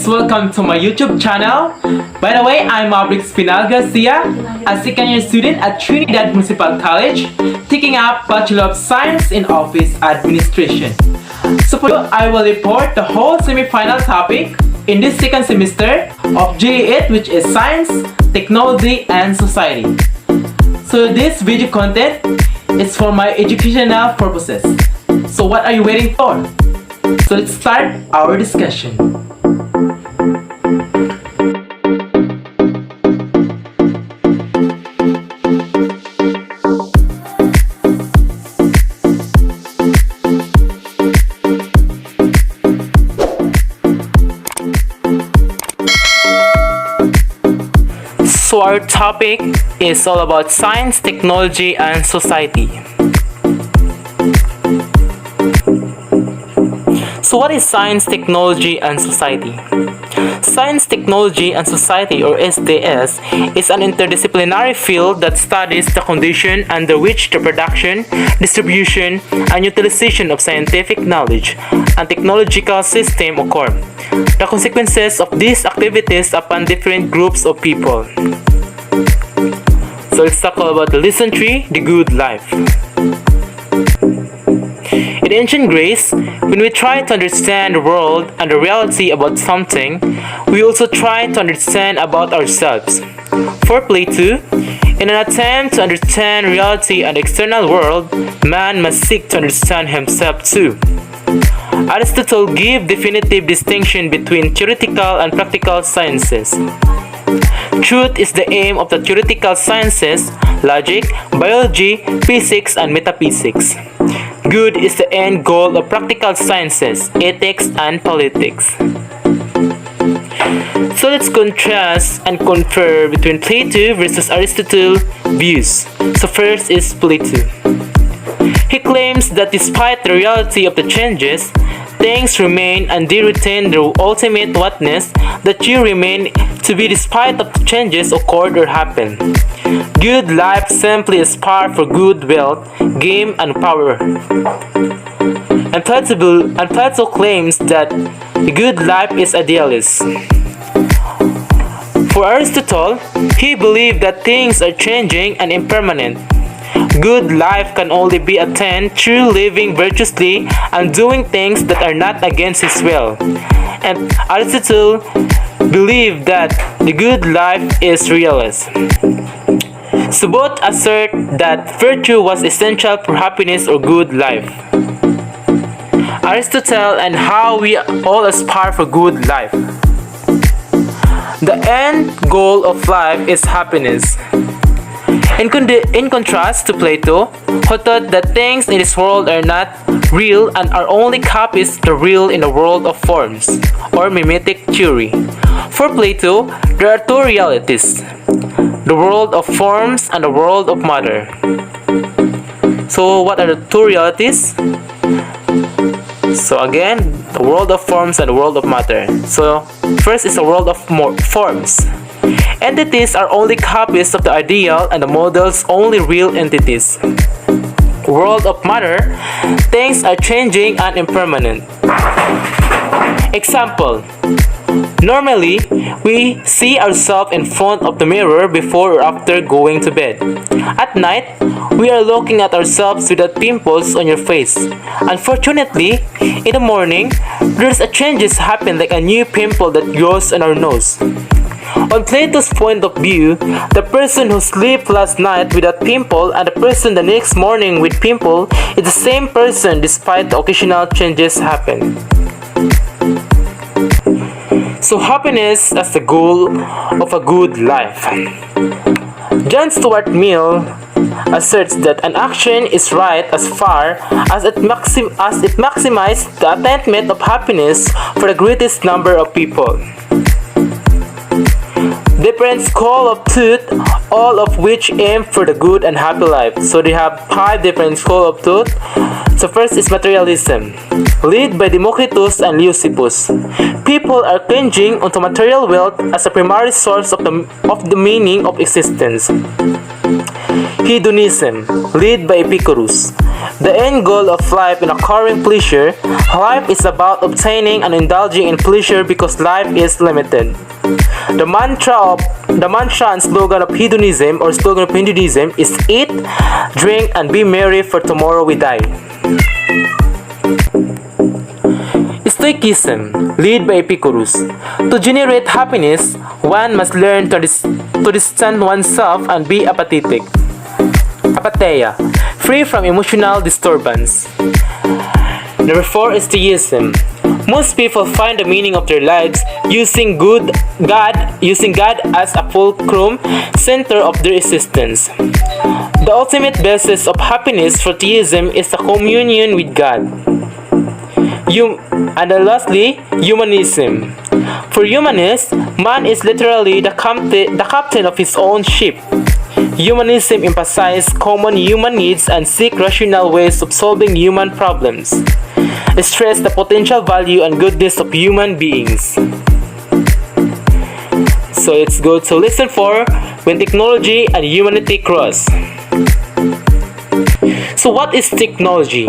guys, welcome to my YouTube channel. By the way, I'm Maverick Garcia, a second-year student at Trinidad Municipal College, taking up Bachelor of Science in Office Administration. So for you, I will report the whole semi-final topic in this second semester of GE8, which is Science, Technology, and Society. So this video content is for my educational purposes. So what are you waiting for? So let's start our discussion. So our topic is all about science, technology, and society. So what is science, technology, and society? Science, technology, and society, or SDS, is an interdisciplinary field that studies the condition under which the production, distribution, and utilization of scientific knowledge and technological system occur. The consequences of these activities upon different groups of people. So let's talk about the lesson 3, the good life. In ancient Greece, when we try to understand the world and the reality about something, we also try to understand about ourselves. For Plato, in an attempt to understand reality and the external world, man must seek to understand himself too. Aristotle gave definitive distinction between theoretical and practical sciences. Truth is the aim of the theoretical sciences, logic, biology, physics, and metaphysics. Good is the end goal of practical sciences, ethics, and politics. So let's contrast and compare between Plato versus Aristotle views. So first is Plato. He claims that despite the reality of the changes, things remain and they retain their ultimate oneness, that you remain to be despite of the changes occurred or happen. Good life simply is par for good wealth, game, and power. And Plato claims that the good life is idealist. For Aristotle, he believed that things are changing and impermanent. Good life can only be attained through living virtuously and doing things that are not against his will. And Aristotle believed that the good life is realist. So both assert that virtue was essential for happiness or good life. Aristotle and how we all aspire for good life. The end goal of life is happiness. In contrast to Plato, who thought that things in this world are not real and are only copies of the real in the world of forms, or mimetic theory. For Plato, there are two realities, the world of forms and the world of matter. So what are the two realities? So again, the world of forms and the world of matter. So first is the world of forms. Entities are only copies of the ideal and the models only real entities. World of matter, things are changing and impermanent. Example. Normally, we see ourselves in front of the mirror before or after going to bed. At night, we are looking at ourselves without pimples on your face. Unfortunately, in the morning, there's a changes happen like a new pimple that grows on our nose. On Plato's point of view, the person who slept last night without pimple and the person the next morning with pimple is the same person despite the occasional changes happen. So happiness as the goal of a good life. John Stuart Mill asserts that an action is right as far as it maximizes the attainment of happiness for the greatest number of people. Different school of thought, all of which aim for the good and happy life. So they have 5 different schools of thought. So first is Materialism, led by Democritus and Leucippus. People are clinging onto material wealth as a primary source of the meaning of existence. Hedonism, led by Epicurus. The end goal of life in acquiring pleasure. Life is about obtaining and indulging in pleasure because life is limited. The mantra and slogan of hedonism is eat, drink, and be merry, for tomorrow we die. Stoicism, led by Epicurus. To generate happiness, one must learn to distance oneself and be apathetic. Apatheia, free from emotional disturbance. Number 4 is theism. Most people find the meaning of their lives using God as a fulcrum center of their existence. The ultimate basis of happiness for theism is the communion with God. And lastly, humanism. For humanists, man is literally the captain of his own ship. Humanism emphasizes common human needs and seek rational ways of solving human problems. Stress the potential value and goodness of human beings. So let's go to lesson 4, when technology and humanity cross. So what is technology?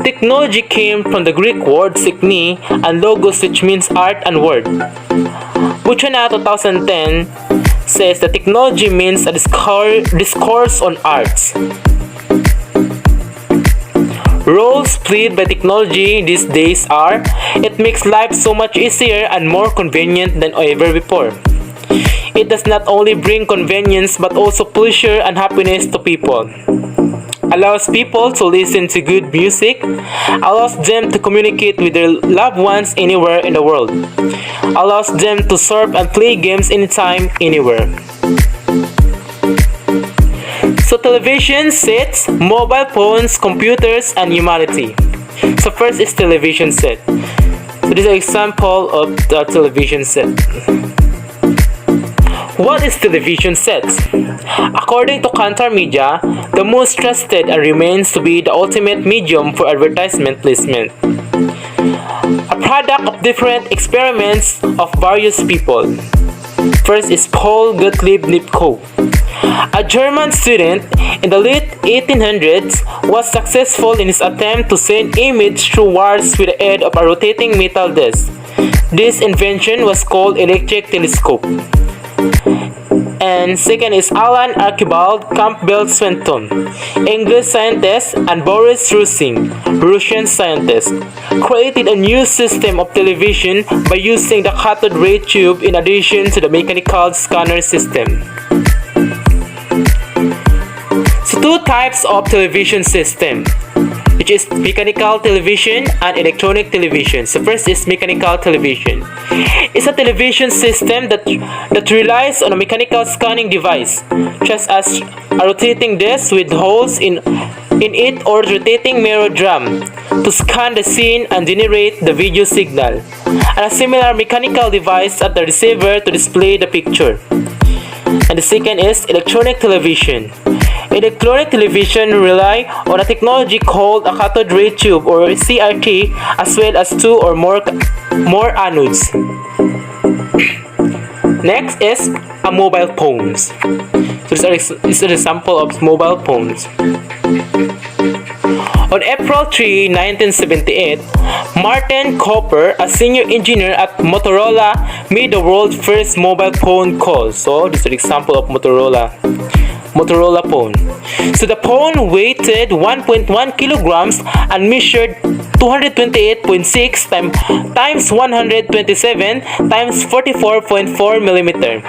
Technology came from the Greek word techne and logos, which means art and word. Buchana 2010 says that technology means a discourse on arts. Roles played by technology these days are: it makes life so much easier and more convenient than ever before. It does not only bring convenience but also pleasure and happiness to people. Allows people to listen to good music, allows them to communicate with their loved ones anywhere in the world, allows them to surf and play games anytime, anywhere. So television sets, mobile phones, computers, and humanity. So first is television set. So this is an example of the television set. What is television set? According to Kantar Media, the most trusted and remains to be the ultimate medium for advertisement placement. A product of different experiments of various people. First is Paul Gottlieb Nipkow. A German student in the late 1800s was successful in his attempt to send image through wires with the aid of a rotating metal disc. This invention was called electric telescope. And second is Alan Archibald Campbell Swenton, English scientist, and Boris Rusing, Russian scientist, created a new system of television by using the cathode ray tube in addition to the mechanical scanner system. So two types of television system, which is mechanical television and electronic television. So first is mechanical television. It's a television system that relies on a mechanical scanning device, just as a rotating disc with holes in it or rotating mirror drum to scan the scene and generate the video signal, and a similar mechanical device at the receiver to display the picture. And the second is electronic television. Electronic television rely on a technology called a cathode ray tube or CRT, as well as two or more anodes. Next is a mobile phones. So this is an example of mobile phones. On April 3, 1978, Martin Cooper, a senior engineer at Motorola, made the world's first mobile phone call. So this is an example of Motorola phone. So the phone weighed 1.1 kilograms and measured 228.6 times 127 times 44.4 millimeter.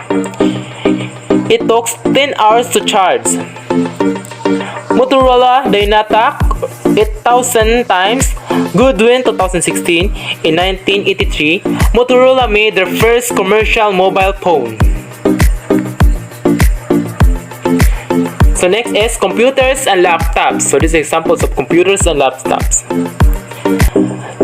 It took 10 hours to charge. Motorola Dynatac 8,000 times. Goodwin 2016. In 1983, Motorola made their first commercial mobile phone. So next is computers and laptops. So these are examples of computers and laptops.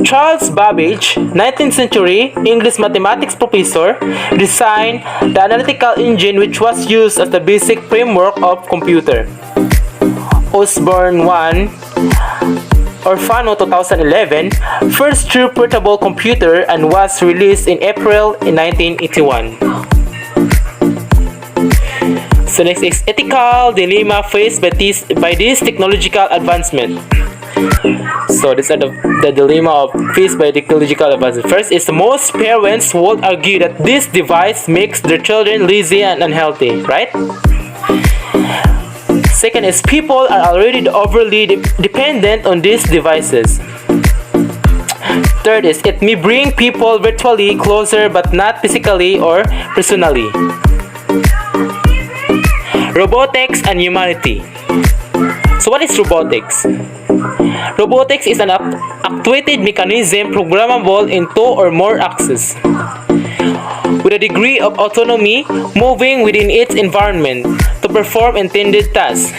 Charles Babbage, 19th century English mathematics professor, designed the analytical engine which was used as the basic framework of computer. Osborne 1, Orfano 2011, first true portable computer, and was released in April 1981. So next is ethical dilemma faced by this technological advancement. So these are the dilemma faced by technological advancement. First is most parents would argue that this device makes their children lazy and unhealthy, right? Second is people are already overly dependent on these devices. Third is it may bring people virtually closer but not physically or personally. Robotics and humanity. So what is robotics? Robotics is an actuated mechanism programmable in 2 or more axes, with a degree of autonomy moving within its environment to perform intended tasks.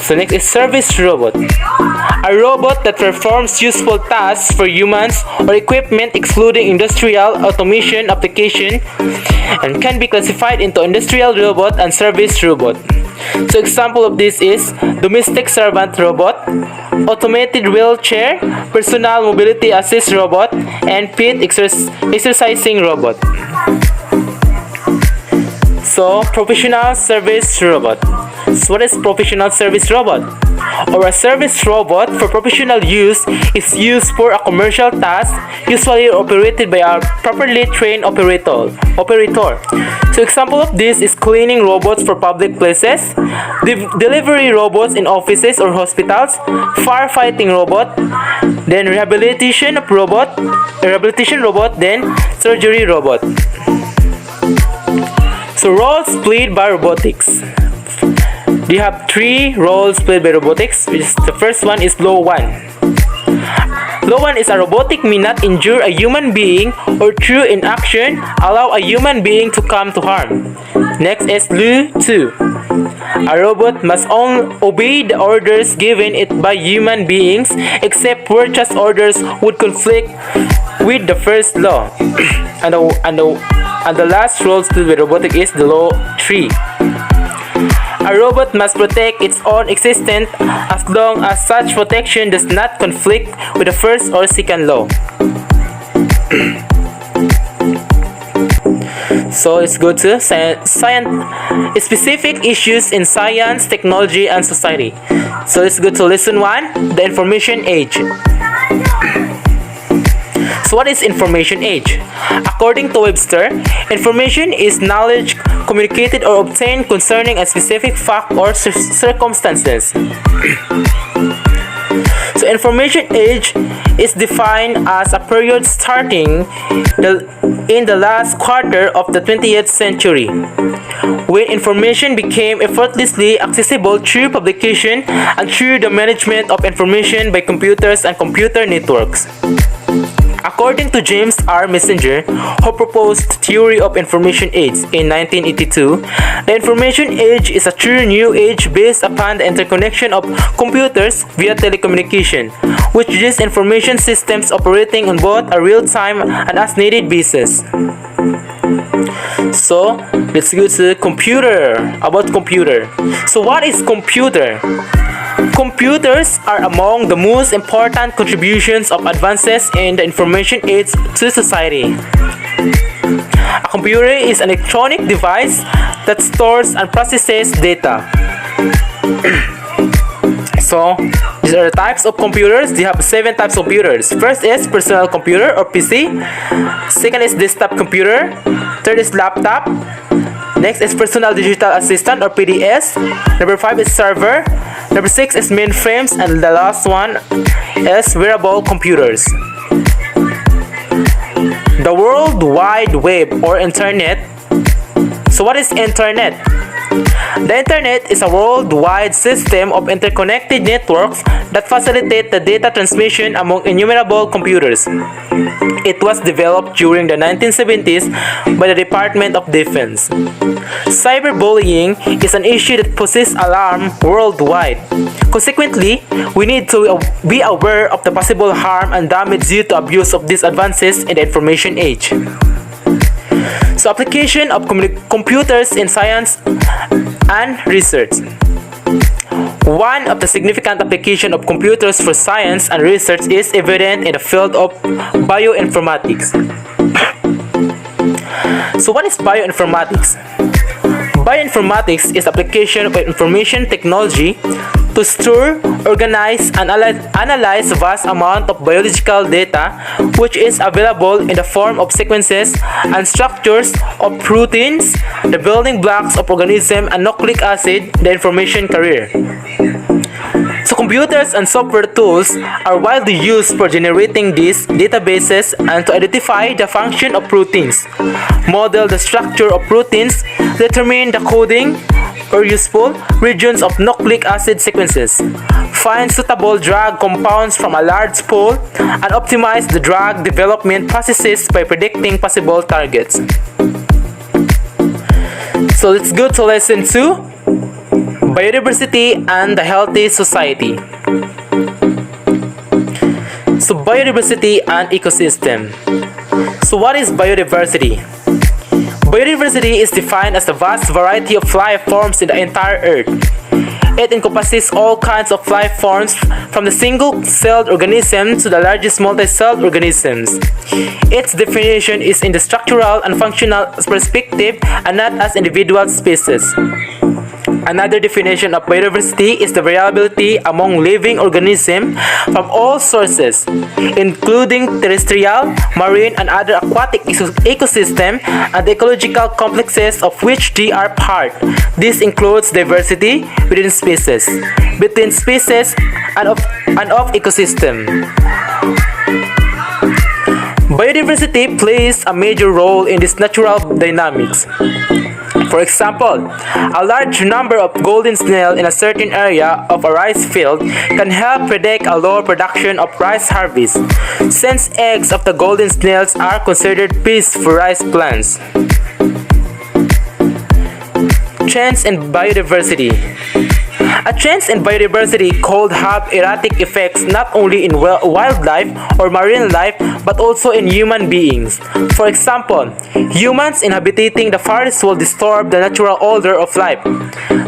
So next is service robot. A robot that performs useful tasks for humans or equipment excluding industrial automation application and can be classified into industrial robot and service robot. So example of this is domestic servant robot, automated wheelchair, personal mobility assist robot, and pit exercising robot. So professional service robot. So what is professional service robot? Or a service robot for professional use is used for a commercial task, usually operated by a properly trained operator. So example of this is cleaning robots for public places, delivery robots in offices or hospitals, firefighting robot, then rehabilitation robot, then surgery robot. So roles played by robotics. We have 3 roles played by robotics, which is the first one is Law 1. Law 1 is a robotic may not injure a human being or through inaction allow a human being to come to harm. Next is Law 2. A robot must only obey the orders given it by human beings except where such orders would conflict with the first law. and the last role played by robotic is the Law 3. A robot must protect its own existence as long as such protection does not conflict with the first or second law. So let's go to specific issues in science, technology, and society. So let's go to lesson 1, the information age. So what is information age? According to Webster, information is knowledge communicated or obtained concerning a specific fact or circumstances. So information age is defined as a period starting in the last quarter of the 20th century, when information became effortlessly accessible through publication and through the management of information by computers and computer networks. According to James R. Messenger, who proposed the theory of information age in 1982, the information age is a true new age based upon the interconnection of computers via telecommunication, which uses information systems operating on both a real-time and as-needed basis. So, let's go to computer. About computer. So, what is computer? Computers are among the most important contributions of advances in the information age to society. A computer is an electronic device that stores and processes data. So, these are the types of computers. They have 7 types of computers. First is personal computer or PC. Second is desktop computer. Third is laptop. Next is personal digital assistant or PDS. Number 5 is server. Number 6 is mainframes, and the last one is wearable computers. The World Wide Web or Internet. So what is Internet? The Internet is a worldwide system of interconnected networks that facilitate the data transmission among innumerable computers. It was developed during the 1970s by the Department of Defense. Cyberbullying is an issue that poses alarm worldwide. Consequently, we need to be aware of the possible harm and damage due to abuse of these advances in the information age. So, application of computers in science and research. One of the significant applications of computers for science and research is evident in the field of bioinformatics. So what is bioinformatics? Bioinformatics is application of information technology to store, organize, and analyze vast amount of biological data which is available in the form of sequences and structures of proteins, the building blocks of organism, and nucleic acid, the information carrier. So computers and software tools are widely used for generating these databases and to identify the function of proteins, model the structure of proteins, determine the coding or useful regions of nucleic acid sequences, find suitable drug compounds from a large pool, and optimize the drug development processes by predicting possible targets. So let's go to lesson 2. Biodiversity and the healthy society. So biodiversity and ecosystem. So what is biodiversity? Biodiversity is defined as the vast variety of life forms in the entire earth. It encompasses all kinds of life forms from the single-celled organism to the largest multi-celled organisms. Its definition is in the structural and functional perspective and not as individual species. Another definition of biodiversity is the variability among living organisms from all sources, including terrestrial, marine, and other aquatic ecosystems and the ecological complexes of which they are part. This includes diversity within species, between species, and of ecosystem. Biodiversity plays a major role in this natural dynamics. For example, a large number of golden snails in a certain area of a rice field can help predict a lower production of rice harvest, since eggs of the golden snails are considered pests for rice plants. Trends in biodiversity. A trends in biodiversity could have erratic effects not only in wildlife or marine life but also in human beings. For example, humans inhabiting the forest will disturb the natural order of life.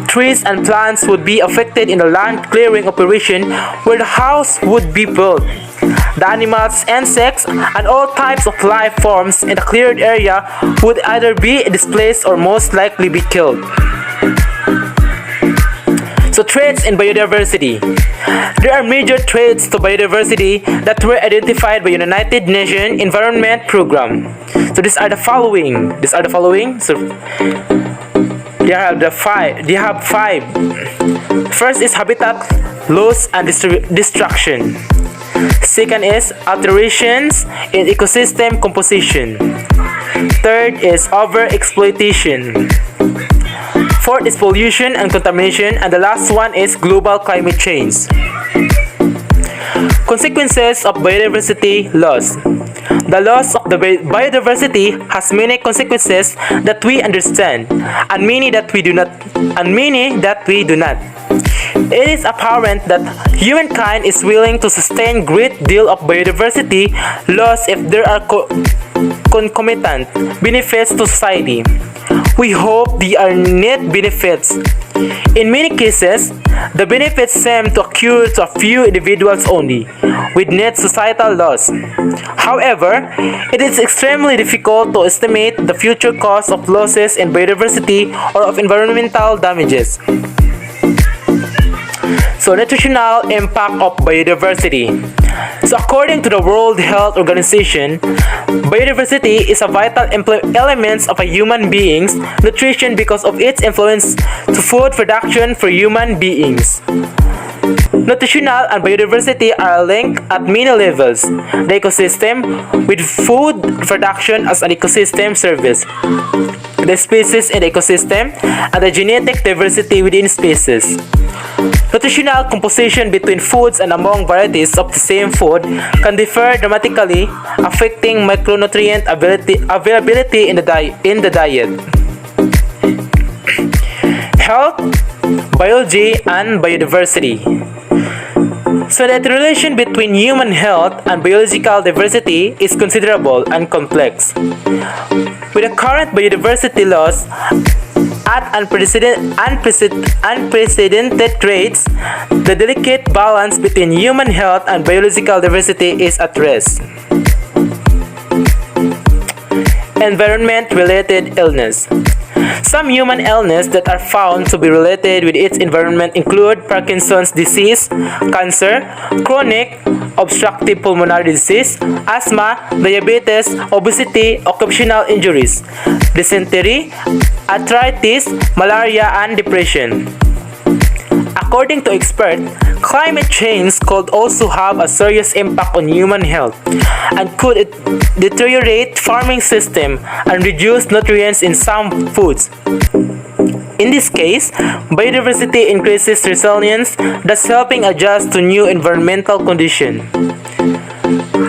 Trees and plants would be affected in the land clearing operation where the house would be built. The animals, insects, and all types of life forms in the cleared area would either be displaced or most likely be killed. So traits in biodiversity. There are major traits to biodiversity that were identified by United Nations Environment Program. So these are the following. So they have five. First is habitat loss and destruction. Second is alterations in ecosystem composition. Third is overexploitation. Fourth is pollution and contamination, and the last one is global climate change. Consequences of biodiversity loss. The loss of the biodiversity has many consequences that we understand, and many that we do not. It is apparent that humankind is willing to sustain great deal of biodiversity loss if there are concomitant benefits to society. We hope they are net benefits. In many cases, the benefits seem to occur to a few individuals only, with net societal loss. However, it is extremely difficult to estimate the future cost of losses in biodiversity or of environmental damages. So, nutritional impact of biodiversity. So, according to the World Health Organization, biodiversity is a vital element of a human being's nutrition because of its influence to food production for human beings. Nutritional and biodiversity are linked at many levels. The ecosystem, with food production as an ecosystem service, the species in the ecosystem, and the genetic diversity within species. Nutritional composition between foods and among varieties of the same food can differ dramatically, affecting micronutrient availability in the diet. Health, biology, and biodiversity. So the relation between human health and biological diversity is considerable and complex. With the current biodiversity loss at unprecedented rates, the delicate balance between human health and biological diversity is at risk. Environment-related illness. Some human illnesses that are found to be related with its environment include Parkinson's disease, cancer, chronic obstructive pulmonary disease, asthma, diabetes, obesity, occupational injuries, dysentery, arthritis, malaria, and depression. According to experts, climate change could also have a serious impact on human health and could deteriorate farming system and reduce nutrients in some foods. In this case, biodiversity increases resilience, thus helping adjust to new environmental conditions.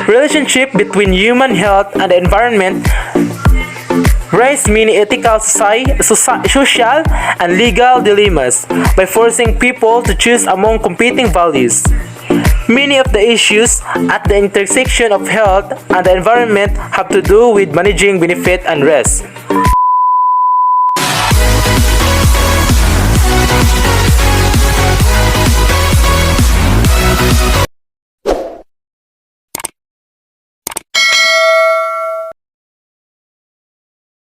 Relationship between human health and the environment raise many ethical, social, and legal dilemmas by forcing people to choose among competing values. Many of the issues at the intersection of health and the environment have to do with managing benefit and risk.